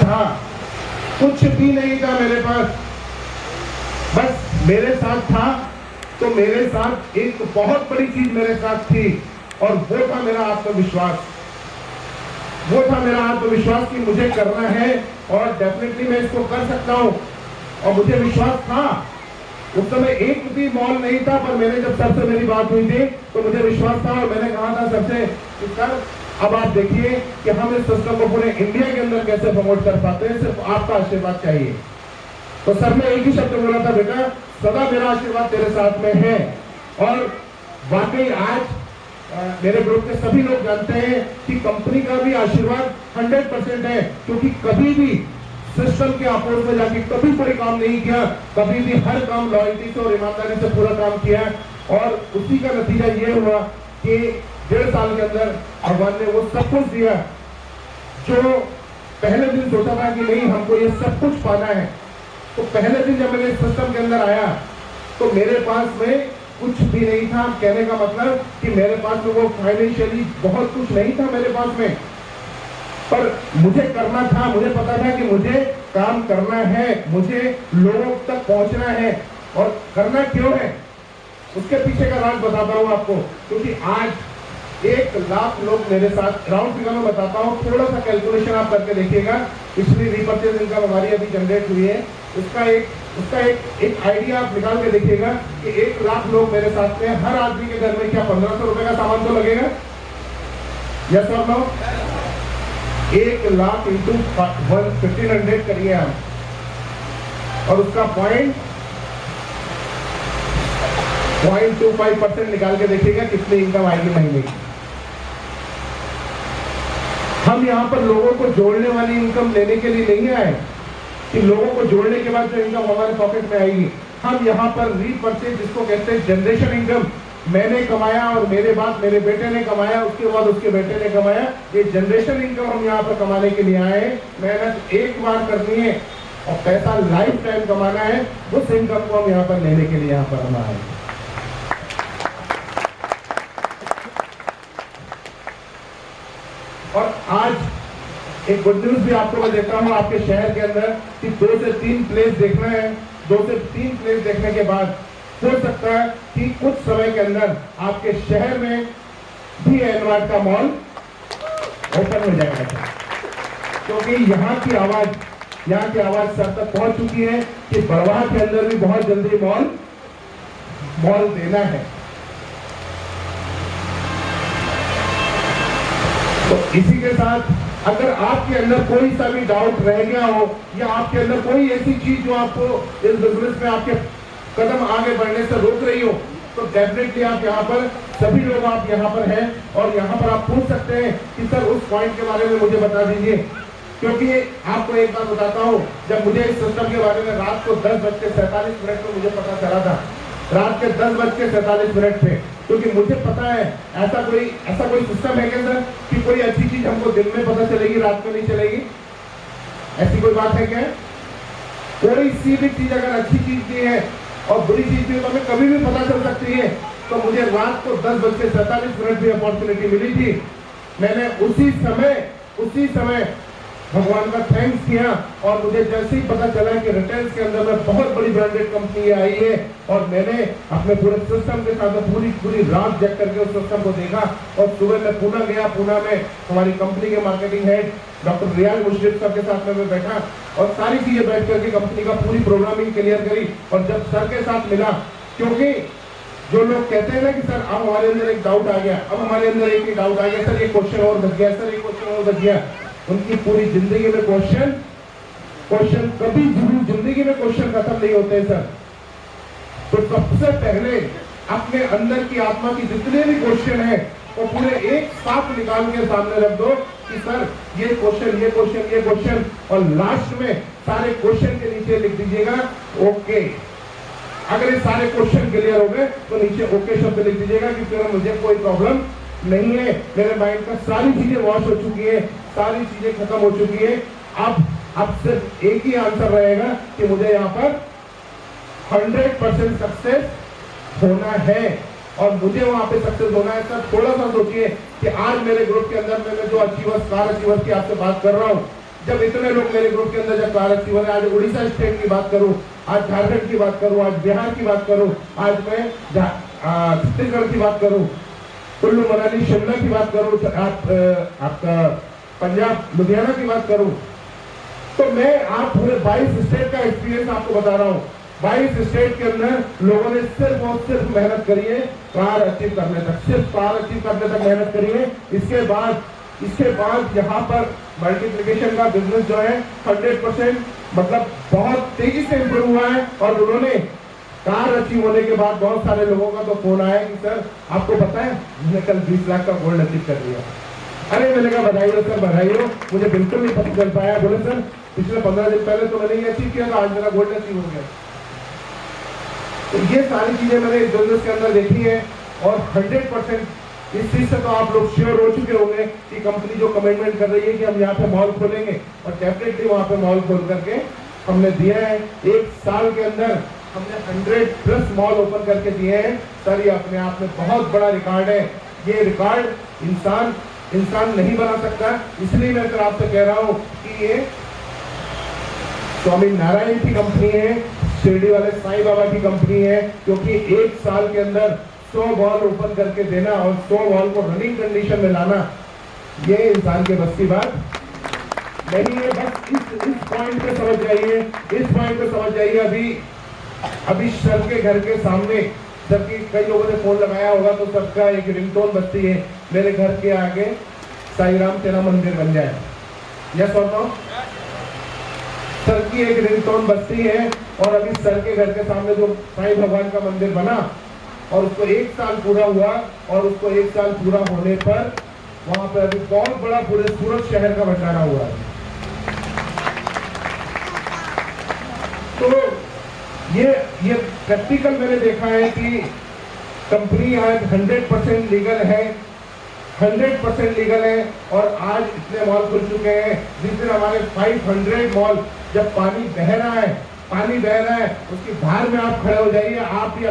था, कुछ भी नहीं था मेरे पास, बस मेरे साथ था तो मेरे साथ एक बहुत बड़ी चीज मेरे साथ थी और वो था मेरा आत्मविश्वास। वो था मेरा आत्मविश्वास कि मुझे करना है और डेफिनेटली मैं इसको कर सकता हूं। और मुझे विश्वास था, उस समय एक भी मॉल नहीं था, पर मैंने जब सर से मेरी बात हुई थी तो मुझे विश्वास था और मैंने कहा था सर से कि सर अब आप देखिए कि हम इस सिस्टम को पूरे इंडिया के अंदर कैसे प्रमोट कर पाते हैं, सिर्फ आपका आशीर्वाद चाहिए। तो सर ने एक ही शब्द बोला था, बेटा सदा मेरा आशीर्वाद तेरे साथ में है। और वाकई आज मेरे ग्रुप के सभी लोग जानते हैं कि कंपनी का भी आशीर्वाद 100% है, क्योंकि कभी भी सिस्टम के अपोज में जाके कभी कोई काम नहीं किया, कभी भी हर काम लॉयल्टी से और ईमानदारी से पूरा काम किया। और उसी का नतीजा ये हुआ कि 1.5 साल के अंदर भगवान ने वो सब कुछ दिया जो पहले दिन सोचा था कि नहीं हमको ये सब कुछ पाना है। तो पहले दिन जब मैंने इस सिस्टम के अंदर आया तो मेरे पास में कुछ भी नहीं था। कहने का मतलब कि मेरे पास में वो फाइनेंशियली बहुत कुछ नहीं था मेरे पास में, पर मुझे करना था। मुझे पता था कि मुझे काम करना है, मुझे लोगों तक पहुंचना है। और करना क्यों है उसके पीछे का राज बताता हूं आपको, क्योंकि आज 1 लाख लोग मेरे साथ, राउंड फिगर में बताता हूं, थोड़ा सा कैलकुलेशन आप करके देखिएगा। पिछली रीपर्चेज इनकम हमारी अभी जनरेट हुई है, उसका एक आइडिया आप निकाल के देखिएगा कि 1 लाख लोग मेरे साथ में, हर आदमी के घर में क्या 1500 रुपए का सामान तो लगेगा? यस और नो? 1 लाख इंटू 1500 करिए आप, और उसका 0.25% निकाल के देखिएगा कितनी इनकम आएगी महीने की। हम यहाँ पर लोगों को जोड़ने वाली इनकम लेने के लिए नहीं आए कि लोगों को जोड़ने के बाद जो इनकम हमारे पॉकेट में आएगी। हम यहाँ पर रीपरचेज, जिसको कहते हैं जनरेशन इनकम, मैंने कमाया और मेरे बाद मेरे बेटे ने कमाया, उसके बाद उसके बेटे ने कमाया, ये जनरेशन इनकम हम यहाँ पर कमाने के लिए आए हैं। मेहनत एक बार करनी है और पैसा लाइफ टाइम कमाना है, उस इनकम को हम यहाँ पर लेने के लिए यहाँ पर हम आए। और आज एक गुड न्यूज भी आपको मैं देता हूं आपके शहर के अंदर कि 2 से 3 प्लेस देखना है। 2 से 3 प्लेस देखने के बाद हो सकता है कि कुछ समय के अंदर आपके शहर में भी एनवार्ड का मॉल ओपन हो जाएगा, क्योंकि यहाँ की आवाज सर तक पहुंच चुकी है कि बड़वाह के अंदर भी बहुत जल्दी मॉल देना है। तो इसी के साथ अगर आपके अंदर कोई सा भी डाउट रह गया हो या आपके अंदर कोई ऐसी चीज जो आपको इस बिजनेस में आपके कदम आगे बढ़ने से रोक रही हो, तो डेफिनेटली आप यहाँ पर सभी लोग आप यहाँ पर हैं और यहाँ पर आप पूछ सकते हैं कि सर उस पॉइंट के बारे में मुझे बता दीजिए। क्योंकि आपको एक बात बताता हूँ, जब मुझे इस सिस्टम के बारे में रात को 10:47 में मुझे पता चला था, रात के 10:47 पे, क्योंकि मुझे पता है ऐसा कोई सिस्टम है क्या सर कि कोई अच्छी चीज हमको दिन में पता चलेगी, रात में नहीं चलेगी? ऐसी कोई बात है क्या? कोई सी भी चीज अगर अच्छी चीज की है और बुरी चीज की तो हमें कभी भी पता चल सकती है। तो मुझे रात को 10:47 भी अपॉर्चुनिटी मिली थी। मैंने उसी समय भगवान का थैंक्स किया और मुझे जैसे ही पता चला कि रिटेल्स के अंदर में बहुत बड़ी ब्रांडेड कंपनी आई है, और मैंने अपने पूरे सिस्टम के साथ पूरी रात जग करके उस सिस्टम को देखा। और सुबह मैं पुणे गया, पुणे में हमारी कंपनी के मार्केटिंग हेड डॉक्टर रियाज मुशरिफ सर के साथ में मैं बैठा और सारी चीजें बैठ करके कंपनी का पूरी प्रोग्रामिंग क्लियर करी। और जब सर के साथ मिला, क्योंकि जो लोग कहते हैं ना कि सर अब हमारे अंदर एक डाउट आ गया, अब हमारे अंदर एक ही डाउट आ गया, सर ये क्वेश्चन और बच गया, सर ये क्वेश्चन और बच गया। उनकी पूरी जिंदगी में क्वेश्चन कभी जिंदगी में क्वेश्चन खत्म नहीं होते सर। तो सबसे पहले अपने अंदर की आत्मा की जितने भी क्वेश्चन है वो पूरे एक साथ निकाल के सामने रख दो कि सर ये क्वेश्चन, और लास्ट में सारे क्वेश्चन के नीचे लिख दीजिएगा ओके। अगर ये सारे क्वेश्चन क्लियर हो गए तो नीचे ओके शब्द लिख दीजिएगा कि फिर मुझे कोई प्रॉब्लम नहीं है, मेरे माइंड का सारी चीजें वॉश हो चुकी है, सारी चीजें खत्म हो चुकी है। अब सिर्फ एक ही आंसर रहेगा कि मुझे यहाँ पर 100% सक्सेस होना है और मुझे वहां पे सक्सेस होना है। सर थोड़ा सा सोचिए कि आज मेरे ग्रुप के अंदर मैं जो अचीवर्स, कार अचीवर्स की आपसे बात कर रहा हूँ, जब इतने लोग मेरे ग्रुप के अंदर जब कार अचीवर है, आज उड़ीसा स्टेट की बात करूं, आज झारखंड की बात करूं, आज बिहार की बात करूं, आज मैं छत्तीसगढ़ की बात करूं, कुल्लू मनाली शिमला की बात करूं, आपका पंजाब लुधियाना की बात करूं, तो मैं आप पूरे 22 स्टेट का एक्सपीरियंस आपको बता रहा हूं। 22 स्टेट के अंदर लोगों ने सिर्फ और सिर्फ मेहनत करी है कार अचीव करने तक, सिर्फ कार अचीव करने तक मेहनत करी है। इसके बाद यहाँ पर मल्टीप्लिकेशन का बिजनेस जो है 100% मतलब बहुत तेजी से इंप्रूव हुआ है। और उन्होंने कार अचीव होने के बाद बहुत सारे लोगों का तो फोन आया कि सर आपको पता है मैंने कल 20 लाख का गोल्ड अचीव कर लिया। अरे मैंने कहा बधाई हो सर, बधाई हो, मुझे बिल्कुल नहीं पता चल पाया। बोले सर पिछले 15 दिन पहले तो मैंने ये अचीव किया था, आज मेरा गोल्ड अचीव हो गया। तो ये सारी चीजें मैंने इस बिजनेस के अंदर देखी है और 100% इस चीज से तो आप लोग श्योर हो चुके होंगे कि कंपनी जो कमिटमेंट कर रही है कि हम यहाँ पे मॉल खोलेंगे, और डेफिनेटली वहाँ पे मॉल खोल करके हमने दिया है। 1 साल के अंदर हमने 100+ मॉल ओपन करके दिए हैं। सर ये अपने आप में बहुत बड़ा रिकॉर्ड है। ये रिकॉर्ड इंसान नहीं बना सकता, इसलिए मैं सर आपसे कह रहा हूँ कि ये स्वामी नारायण की कंपनी है, शिरडी वाले साईं बाबा की कंपनी है, क्योंकि 1 साल के अंदर 100 मॉल ओपन करके देना और 100 मॉल को रनिंग कंडीशन में लाना, ये इंसान के बस की बात नहीं है। बस इस पॉइंट पे समझ जाइए, इस पॉइंट पे समझ जाइए। अभी सर के घर के सामने, सर की कई लोगों ने फोन लगाया होगा तो सबका एक रिंगटोन बजती है, मेरे घर के आगे साईं राम तेरा मंदिर बन जाए। यस और नो? सर की एक रिंगटोन बजती है और अभी सर के घर के सामने जो साईं भगवान का मंदिर बना और उसको 1 साल पूरा हुआ, और उसको 1 साल पूरा होने पर वहां पर अभी बहुत बड़ा पूरे सूरत शहर का भंडारा हुआ है। तो ये प्रैक्टिकल मैंने देखा है कि कंपनी आज 100% लीगल है, 100% लीगल है। और आज इतने मॉल खुल चुके हैं, जिस दिन हमारे 500 मॉल, जब पानी बह रहा है उसकी धार में आप खड़े हो जाइए, आप भी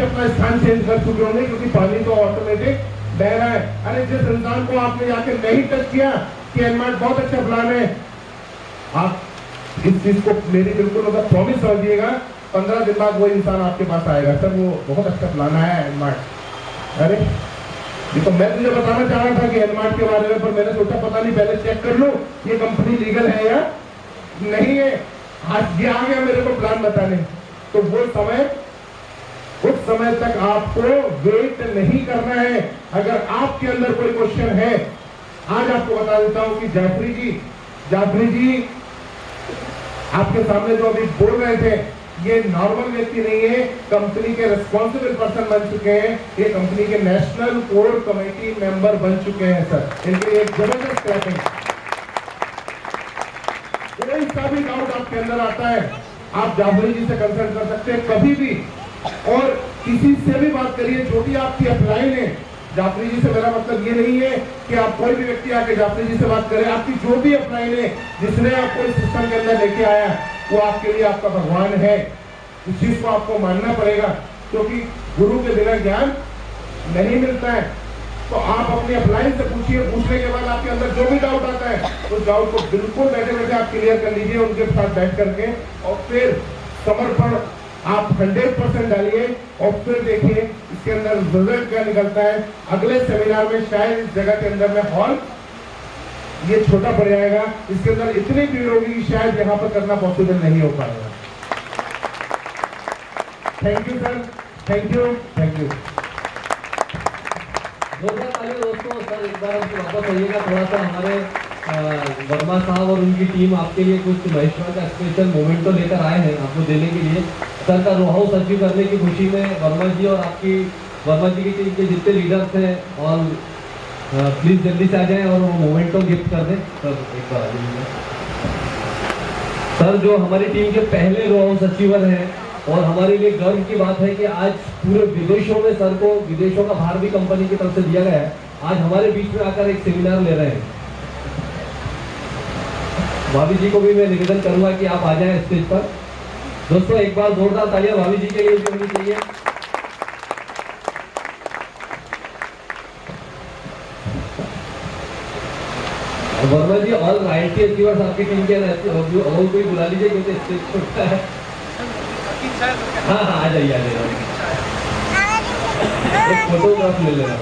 अपना स्थान चेंज कर चुके होंगे, क्योंकि पानी तो ऑटोमेटिक बह रहा है। अरे जिस इंसान को आपने जाके नहीं टच किया कि एनमार्ट बहुत अच्छा प्लान है, आप इस चीज को मेरी बिल्कुल मतलब प्रॉमिस समझिएगा, 15 दिन बाद वो इंसान आपके पास आएगा, सर वो बहुत अच्छा प्लान है एनमार्ट। अरे ये तो मैं तुझे बताना चाह रहा था कि एनमार्ट के बारे में, पर मैंने सोचा पता नहीं पहले चेक कर लूं ये कंपनी लीगल है या नहीं है। आज ये आ गया मेरे को प्लान बताने। तो वो उस समय तक आपको वेट नहीं करना है। अगर आपके अंदर कोई क्वेश्चन है, आज आपको बता देता हूं कि जाफरी जी आपके सामने जो अभी बोल रहे थे, ये नॉर्मल व्यक्ति नहीं है, कंपनी के रिस्पॉन्सिबल पर्सन बन चुके हैं, ये कंपनी के नेशनल कोर कमेटी मेंबर बन चुके हैं। सर इनके लिए एक जबरदस्त क्लैपिंग। कोई सा भी डाउट आपके अंदर आता है, आप जाफरी जी से कंसल्ट कर सकते हैं कभी भी, और किसी से भी बात करिए। जो भी आपकी अपलाइन है, जाफरी जी से मेरा मतलब ये नहीं है कि आप कोई भी व्यक्ति आके जाफरी जी से बात करें। आपकी जो भी अपलाइन है, जिसने आपको इस सिस्टम के अंदर लेके आया, वो आपके लिए आपका भगवान है। इस चीज को आपको मानना पड़ेगा, क्योंकि गुरु के बिना ज्ञान नहीं मिलता है। तो आप अपने अपलाइन से पूछिए, पूछने के बाद आपके अंदर जो भी डाउट आता है, उस डाउट को बिल्कुल बैठे बैठे आप क्लियर कर लीजिए उनके साथ बैठ करके, और फिर समर्पण आप 100% डालिए, और फिर देखिए इसके अंदर रिजल्ट क्या निकलता है। अगले सेमिनार में शायद इस जगह के अंदर में हॉल ये छोटा पड़ जाएगा, इसके अंदर इतनी भीड़ होगी कि शायद यहाँ पर करना पॉसिबल नहीं हो पाएगा। Thank you sir, thank you. जोरदार तालियां दोस्तों। सर एक बार हमसे वापस आइएगा, थोड़ा सा हमारे वर्मा साहब और उनकी टीम आपके लिए कुछ महेश्वर का स्पेशल मोमेंट तो लेकर आए हैं आपको देने के लिए। सर का रो हाउस अचीव करने की खुशी में वर्मा जी और आपकी वर्मा जी की टीम के जितने लीडर्स हैं, और प्लीज जल्दी से आ जाएं और वो मोमेंट तो गिफ्ट कर दें। सर एक बार आ जाइए। सर जो हमारी टीम के पहले रो हाउस अचीवर हैं, और हमारे लिए गर्व की बात है कि आज पूरे विदेशों में सर को विदेशों का भार भी कंपनी की तरफ से दिया गया है। आज हमारे बीच में आकर एक सेमिनार ले रहे हैं। भाभी जी को भी मैं निवेदन करूंगा कि आप आ जाएं स्टेज पर। दोस्तों एक बार जोरदार तालियां भाभी जी के लिए भी होनी चाहिए। वर्मा जी ऑल राइट की अच्छी बार आपकी टीम के और कोई बुला लीजिए क्योंकि स्टेज छोटा है। हाँ हाँ आ जाइए एक फोटोग्राफ ले लेना।